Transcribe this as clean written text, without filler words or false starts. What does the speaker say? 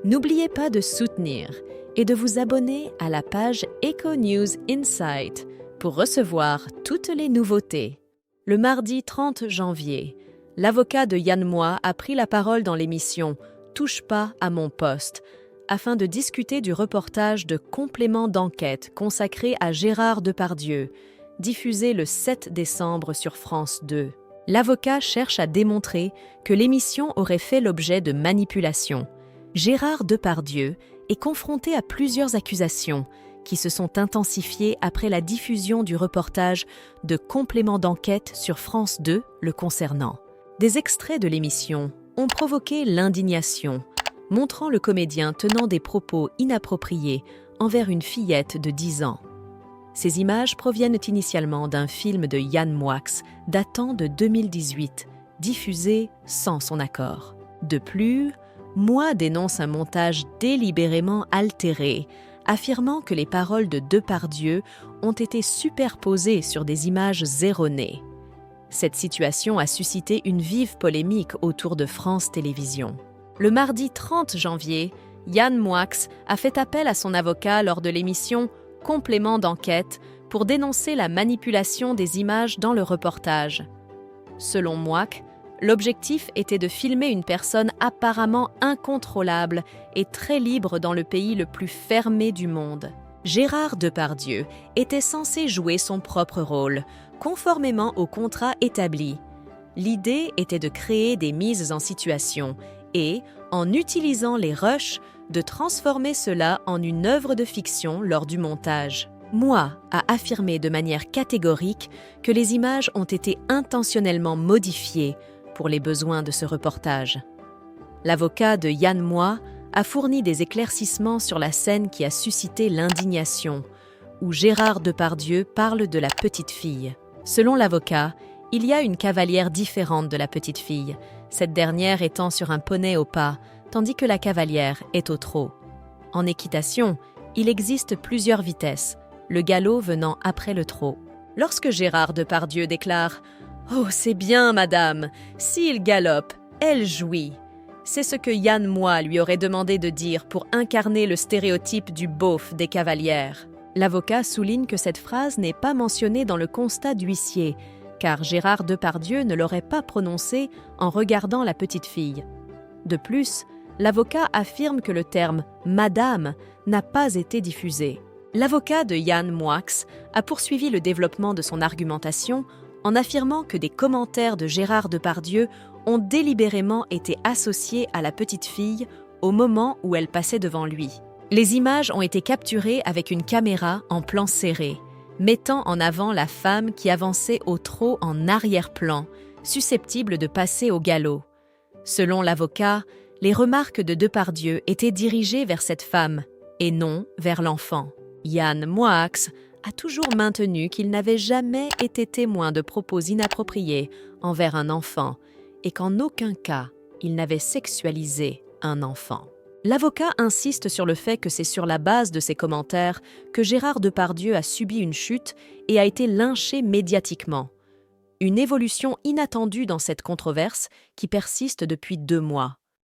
N'oubliez pas de soutenir et de vous abonner à la page Eco News Insight pour recevoir toutes les nouveautés. Le mardi 30 janvier, l'avocat de Yann Moix a pris la parole dans l'émission « Touche pas à mon poste » afin de discuter du reportage de complément d'enquête consacré à Gérard Depardieu, diffusé le 7 décembre sur France 2. L'avocat cherche à démontrer que l'émission aurait fait l'objet de manipulation. Gérard Depardieu est confronté à plusieurs accusations qui se sont intensifiées après la diffusion du reportage de complément d'enquête sur France 2 le concernant. Des extraits de l'émission ont provoqué l'indignation, montrant le comédien tenant des propos inappropriés envers une fillette de 10 ans. Ces images proviennent initialement d'un film de Yann Moix datant de 2018, diffusé sans son accord. De plus, Moix dénonce un montage délibérément altéré, affirmant que les paroles de Depardieu ont été superposées sur des images erronées. Cette situation a suscité une vive polémique autour de France Télévisions. Le mardi 30 janvier, Yann Moix a fait appel à son avocat lors de l'émission Complément d'enquête pour dénoncer la manipulation des images dans le reportage. Selon Moix, l'objectif était de filmer une personne apparemment incontrôlable et très libre dans le pays le plus fermé du monde. Gérard Depardieu était censé jouer son propre rôle, conformément au contrat établi. L'idée était de créer des mises en situation et, en utilisant les rushs, de transformer cela en une œuvre de fiction lors du montage. Moix a affirmé de manière catégorique que les images ont été intentionnellement modifiées pour les besoins de ce reportage. L'avocat de Yann Moix a fourni des éclaircissements sur la scène qui a suscité l'indignation, où Gérard Depardieu parle de la petite fille. Selon l'avocat, il y a une cavalière différente de la petite fille, cette dernière étant sur un poney au pas, tandis que la cavalière est au trot. En équitation, il existe plusieurs vitesses, le galop venant après le trot. Lorsque Gérard Depardieu déclare « Oh, c'est bien, madame, s'il galope, elle jouit », c'est ce que Yann Moix lui aurait demandé de dire pour incarner le stéréotype du beauf des cavalières. L'avocat souligne que cette phrase n'est pas mentionnée dans le constat d'huissier, car Gérard Depardieu ne l'aurait pas prononcée en regardant la petite fille. De plus, l'avocat affirme que le terme « madame » n'a pas été diffusé. L'avocat de Yann Moix a poursuivi le développement de son argumentation en affirmant que des commentaires de Gérard Depardieu ont délibérément été associés à la petite fille au moment où elle passait devant lui. Les images ont été capturées avec une caméra en plan serré, mettant en avant la femme qui avançait au trot en arrière-plan, susceptible de passer au galop. Selon l'avocat, les remarques de Depardieu étaient dirigées vers cette femme et non vers l'enfant. Yann Moix a toujours maintenu qu'il n'avait jamais été témoin de propos inappropriés envers un enfant et qu'en aucun cas il n'avait sexualisé un enfant. L'avocat insiste sur le fait que c'est sur la base de ces commentaires que Gérard Depardieu a subi une chute et a été lynché médiatiquement. Une évolution inattendue dans cette controverse qui persiste depuis 2 mois.